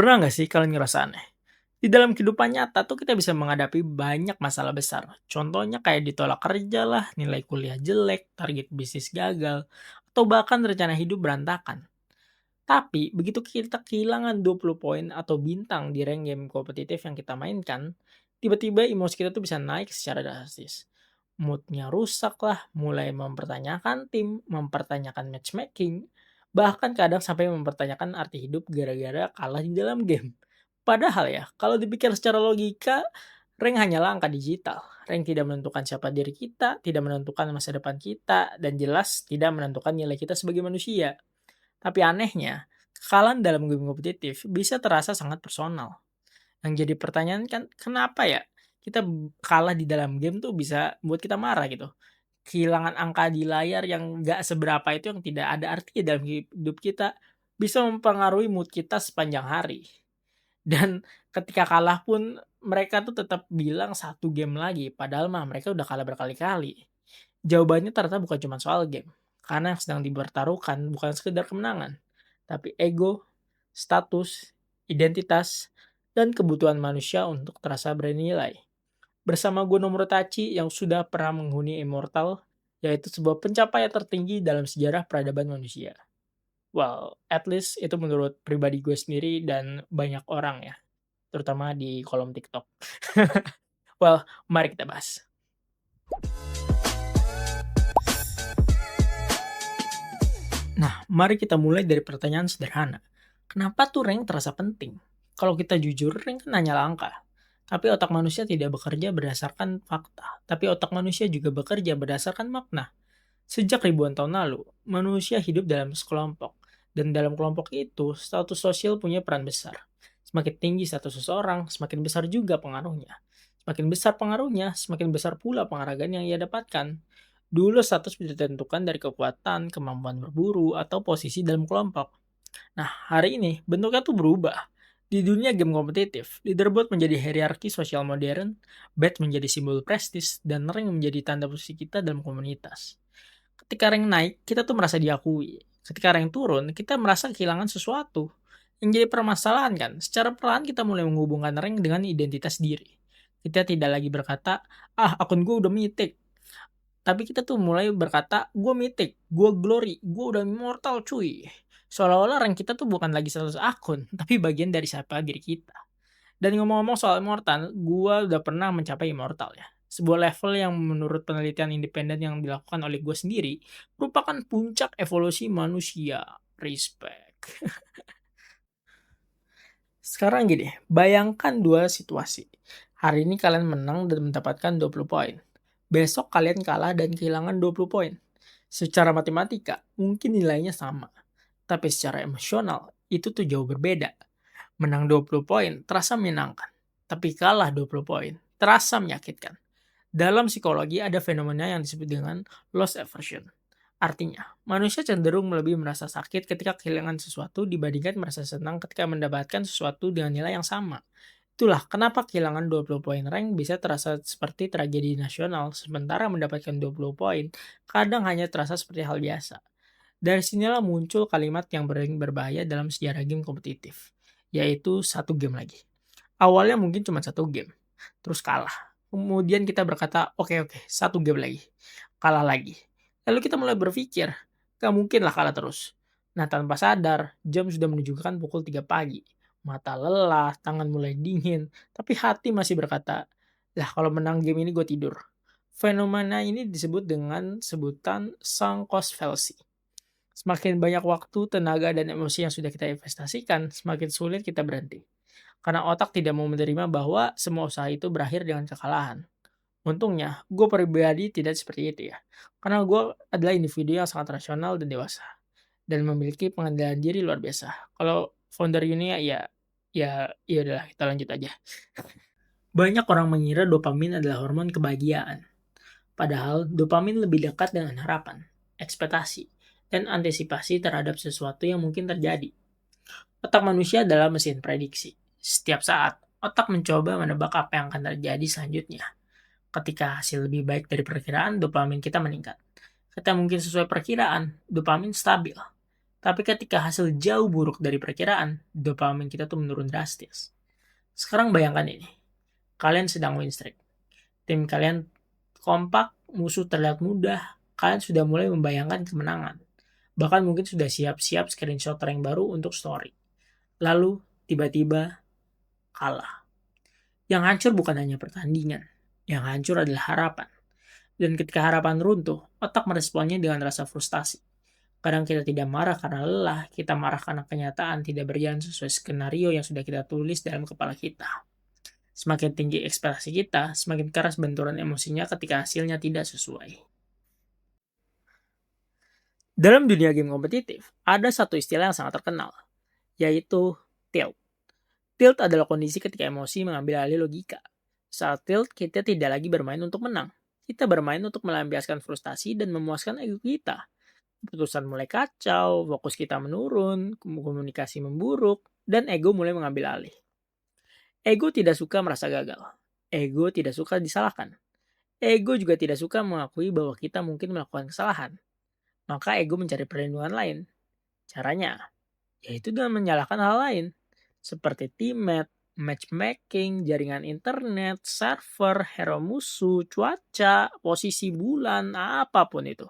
Pernah nggak sih kalian ngerasa aneh? Di dalam kehidupan nyata tuh kita bisa menghadapi banyak masalah besar. Contohnya kayak ditolak kerja lah, nilai kuliah jelek, target bisnis gagal, atau bahkan rencana hidup berantakan. Tapi begitu kita kehilangan 20 poin atau bintang di rank game kompetitif yang kita mainkan, tiba-tiba emosi kita tuh bisa naik secara drastis. Moodnya rusak lah, mulai mempertanyakan tim, mempertanyakan matchmaking, bahkan kadang sampai mempertanyakan arti hidup gara-gara kalah di dalam game. Padahal ya, kalau dipikir secara logika, rank hanyalah angka digital. Rank tidak menentukan siapa diri kita, tidak menentukan masa depan kita, dan jelas tidak menentukan nilai kita sebagai manusia. Tapi anehnya, kekalahan dalam game kompetitif bisa terasa sangat personal. Yang jadi pertanyaan kan, kenapa ya kita kalah di dalam game tuh bisa buat kita marah gitu? Kehilangan angka di layar yang nggak seberapa itu yang tidak ada artinya dalam hidup kita, bisa mempengaruhi mood kita sepanjang hari. Dan ketika kalah pun mereka tuh tetap bilang satu game lagi, padahal mah mereka udah kalah berkali-kali. Jawabannya ternyata bukan cuma soal game, karena yang sedang dipertaruhkan bukan sekedar kemenangan, tapi ego, status, identitas, dan kebutuhan manusia untuk terasa bernilai. Bersama Gunung Murtaci yang sudah pernah menghuni Immortal, yaitu sebuah pencapaian tertinggi dalam sejarah peradaban manusia. Well, at least itu menurut pribadi gue sendiri dan banyak orang ya, terutama di kolom TikTok. Well, mari kita bahas. Nah, mari kita mulai dari pertanyaan sederhana. Kenapa tuh rank terasa penting? Kalau kita jujur, rank kan hanya angka. Tapi otak manusia tidak bekerja berdasarkan fakta. Tapi otak manusia juga bekerja berdasarkan makna. Sejak ribuan tahun lalu, manusia hidup dalam sekelompok. Dan dalam kelompok itu, status sosial punya peran besar. Semakin tinggi status seseorang, semakin besar juga pengaruhnya. Semakin besar pengaruhnya, semakin besar pula penghargaan yang ia dapatkan. Dulu status ditentukan dari kekuatan, kemampuan berburu, atau posisi dalam kelompok. Nah, hari ini bentuknya tuh berubah. Di dunia game kompetitif, leaderboard menjadi hierarki sosial modern, badge menjadi simbol prestis, dan rank menjadi tanda posisi kita dalam komunitas. Ketika rank naik, kita tuh merasa diakui. Ketika rank turun, kita merasa kehilangan sesuatu. Yang jadi permasalahan kan, secara perlahan kita mulai menghubungkan rank dengan identitas diri. Kita tidak lagi berkata, ah akun gue udah mythic. Tapi kita tuh mulai berkata, gue mythic, gue glory, gue udah immortal cuy. Seolah-olah rank kita tuh bukan lagi status akun, tapi bagian dari siapa diri kita. Dan ngomong-ngomong soal immortal, gue udah pernah mencapai immortal ya. Sebuah level yang menurut penelitian independen yang dilakukan oleh gue sendiri, merupakan puncak evolusi manusia. Respect. Sekarang gini, bayangkan dua situasi. Hari ini kalian menang dan mendapatkan 20 poin. Besok kalian kalah dan kehilangan 20 poin. Secara matematika, mungkin nilainya sama. Tapi secara emosional, itu tuh jauh berbeda. Menang 20 poin terasa menyenangkan. Tapi kalah 20 poin terasa menyakitkan. Dalam psikologi ada fenomena yang disebut dengan loss aversion. Artinya, manusia cenderung lebih merasa sakit ketika kehilangan sesuatu dibandingkan merasa senang ketika mendapatkan sesuatu dengan nilai yang sama. Itulah kenapa kehilangan 20 poin rank bisa terasa seperti tragedi nasional, sementara mendapatkan 20 poin kadang hanya terasa seperti hal biasa. Dari sinilah muncul kalimat yang paling berbahaya dalam sejarah game kompetitif, yaitu satu game lagi. Awalnya mungkin cuma satu game, terus kalah. Kemudian kita berkata, oke, satu game lagi. Kalah lagi. Lalu kita mulai berpikir, gak mungkin lah kalah terus. Nah tanpa sadar, jam sudah menunjukkan pukul 3 pagi. Mata lelah, tangan mulai dingin, tapi hati masih berkata, lah kalau menang game ini gue tidur. Fenomena ini disebut dengan sebutan sunk cost fallacy. Semakin banyak waktu, tenaga, dan emosi yang sudah kita investasikan, semakin sulit kita berhenti. Karena otak tidak mau menerima bahwa semua usaha itu berakhir dengan kekalahan. Untungnya, gue pribadi tidak seperti itu ya. Karena gue adalah individu yang sangat rasional dan dewasa. Dan memiliki pengendalian diri luar biasa. Kalau founder Unia ya udahlah kita lanjut aja. Banyak orang mengira dopamin adalah hormon kebahagiaan. Padahal dopamin lebih dekat dengan harapan, ekspektasi, dan antisipasi terhadap sesuatu yang mungkin terjadi. Otak manusia adalah mesin prediksi. Setiap saat, otak mencoba menebak apa yang akan terjadi selanjutnya. Ketika hasil lebih baik dari perkiraan, dopamin kita meningkat. Ketika mungkin sesuai perkiraan, dopamin stabil. Tapi ketika hasil jauh buruk dari perkiraan, dopamin kita tuh menurun drastis. Sekarang bayangkan ini, kalian sedang win streak. Tim kalian kompak, musuh terlihat mudah, kalian sudah mulai membayangkan kemenangan. Bahkan mungkin sudah siap-siap screenshot rank baru untuk story. Lalu, tiba-tiba kalah. Yang hancur bukan hanya pertandingan, yang hancur adalah harapan. Dan ketika harapan runtuh, otak meresponnya dengan rasa frustasi. Kadang kita tidak marah karena lelah, kita marah karena kenyataan tidak berjalan sesuai skenario yang sudah kita tulis dalam kepala kita. Semakin tinggi ekspektasi kita, semakin keras benturan emosinya ketika hasilnya tidak sesuai. Dalam dunia game kompetitif, ada satu istilah yang sangat terkenal, yaitu tilt. Tilt adalah kondisi ketika emosi mengambil alih logika. Saat tilt, kita tidak lagi bermain untuk menang. Kita bermain untuk melampiaskan frustasi dan memuaskan ego kita. Keputusan mulai kacau, fokus kita menurun, komunikasi memburuk, dan ego mulai mengambil alih. Ego tidak suka merasa gagal. Ego tidak suka disalahkan. Ego juga tidak suka mengakui bahwa kita mungkin melakukan kesalahan. Maka ego mencari perlindungan lain. Caranya, yaitu dengan menyalahkan hal lain. Seperti teammate, matchmaking, jaringan internet, server, hero musuh, cuaca, posisi bulan, apapun itu.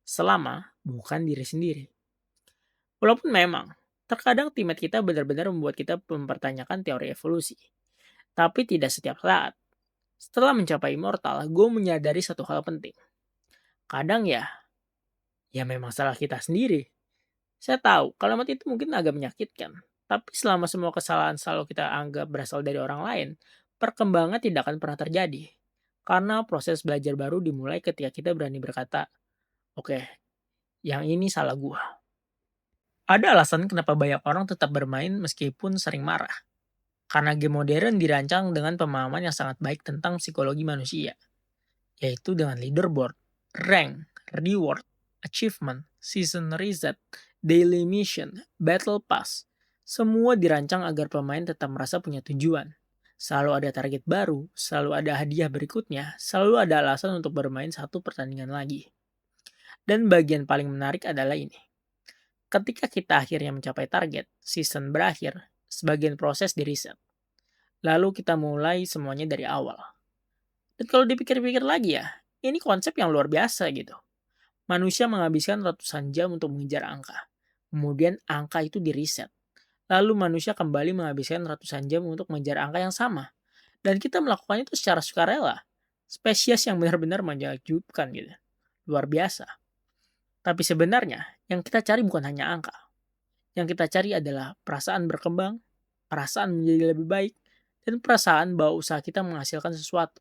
Selama bukan diri sendiri. Walaupun memang, terkadang teammate kita benar-benar membuat kita mempertanyakan teori evolusi. Tapi tidak setiap saat. Setelah mencapai immortal, gue menyadari satu hal penting. Kadang ya memang salah kita sendiri. Saya tahu, kalimat itu mungkin agak menyakitkan. Tapi selama semua kesalahan selalu kita anggap berasal dari orang lain, perkembangan tidak akan pernah terjadi. Karena proses belajar baru dimulai ketika kita berani berkata, oke, yang ini salah gua. Ada alasan kenapa banyak orang tetap bermain meskipun sering marah. Karena game modern dirancang dengan pemahaman yang sangat baik tentang psikologi manusia. Yaitu dengan leaderboard, rank, reward, achievement, season reset, daily mission, battle pass. Semua dirancang agar pemain tetap merasa punya tujuan. Selalu ada target baru, selalu ada hadiah berikutnya, selalu ada alasan untuk bermain satu pertandingan lagi. Dan bagian paling menarik adalah ini. Ketika kita akhirnya mencapai target, season berakhir, sebagian proses di reset. Lalu kita mulai semuanya dari awal. Dan kalau dipikir-pikir lagi ini konsep yang luar biasa gitu. Manusia menghabiskan ratusan jam untuk mengejar angka. Kemudian angka itu di reset. Lalu manusia kembali menghabiskan ratusan jam untuk mengejar angka yang sama. Dan kita melakukannya itu secara sukarela. Spesies yang benar-benar menakjubkan gitu. Luar biasa. Tapi sebenarnya yang kita cari bukan hanya angka. Yang kita cari adalah perasaan berkembang, perasaan menjadi lebih baik, dan perasaan bahwa usaha kita menghasilkan sesuatu.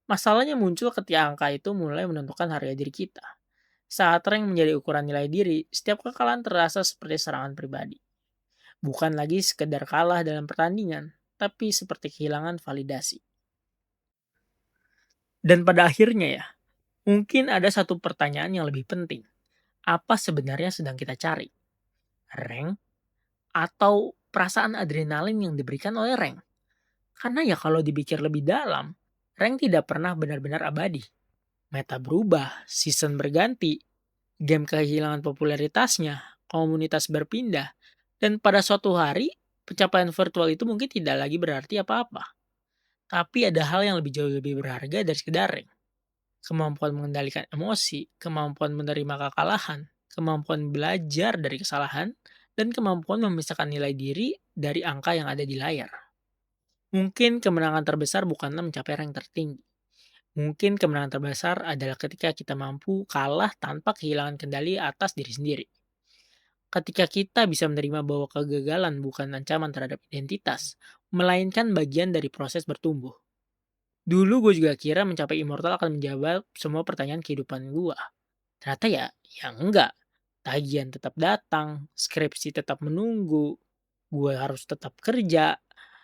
Masalahnya muncul ketika angka itu mulai menentukan harga diri kita. Saat rank menjadi ukuran nilai diri, setiap kekalahan terasa seperti serangan pribadi. Bukan lagi sekedar kalah dalam pertandingan, tapi seperti kehilangan validasi. Dan pada akhirnya mungkin ada satu pertanyaan yang lebih penting. Apa sebenarnya sedang kita cari? Rank atau perasaan adrenalin yang diberikan oleh rank? Karena kalau dipikir lebih dalam, rank tidak pernah benar-benar abadi. Meta berubah, season berganti, game kehilangan popularitasnya, komunitas berpindah, dan pada suatu hari, pencapaian virtual itu mungkin tidak lagi berarti apa-apa. Tapi ada hal yang jauh lebih berharga dari sekedar rank. Kemampuan mengendalikan emosi, kemampuan menerima kekalahan, kemampuan belajar dari kesalahan, dan kemampuan memisahkan nilai diri dari angka yang ada di layar. Mungkin kemenangan terbesar bukanlah mencapai rank tertinggi. Mungkin kemenangan terbesar adalah ketika kita mampu kalah tanpa kehilangan kendali atas diri sendiri. Ketika kita bisa menerima bahwa kegagalan bukan ancaman terhadap identitas, melainkan bagian dari proses bertumbuh. Dulu gue juga kira mencapai immortal akan menjawab semua pertanyaan kehidupan gue. Ternyata enggak. Tagihan tetap datang, skripsi tetap menunggu, gue harus tetap kerja,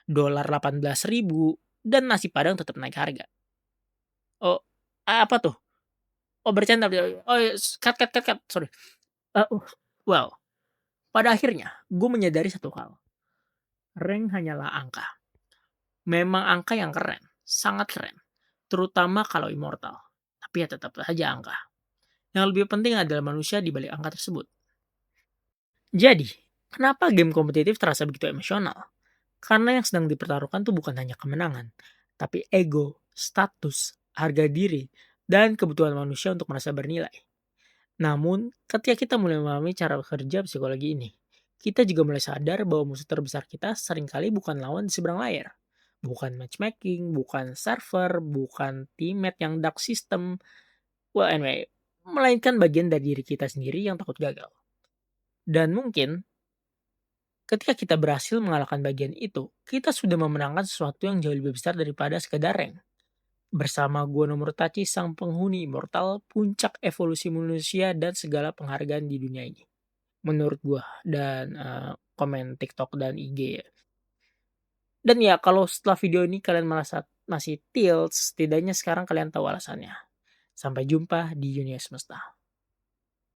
dolar 18.000, dan nasi padang tetap naik harga. Oh, apa tuh? Oh, bercanda. Oh, cut. Sorry. Well, pada akhirnya gue menyadari satu hal. Rank hanyalah angka. Memang angka yang keren, sangat keren. Terutama kalau immortal. Tapi tetap saja angka. Yang lebih penting adalah manusia di balik angka tersebut. Jadi, kenapa game kompetitif terasa begitu emosional? Karena yang sedang dipertaruhkan tuh bukan hanya kemenangan, tapi ego, status, harga diri, dan kebutuhan manusia untuk merasa bernilai. Namun, ketika kita mulai memahami cara kerja psikologi ini, kita juga mulai sadar bahwa musuh terbesar kita seringkali bukan lawan di seberang layar. Bukan matchmaking, bukan server, bukan teammate yang dark system. Well anyway, melainkan bagian dari diri kita sendiri yang takut gagal. Dan mungkin ketika kita berhasil mengalahkan bagian itu, kita sudah memenangkan sesuatu yang jauh lebih besar daripada sekedar rank. Bersama Gua no Murtaci, sang penghuni immortal, puncak evolusi manusia dan segala penghargaan di dunia ini. Menurut gua dan komen TikTok dan IG ya. Dan ya kalau setelah video ini kalian merasa masih tilt, setidaknya sekarang kalian tahu alasannya. Sampai jumpa di dunia semesta.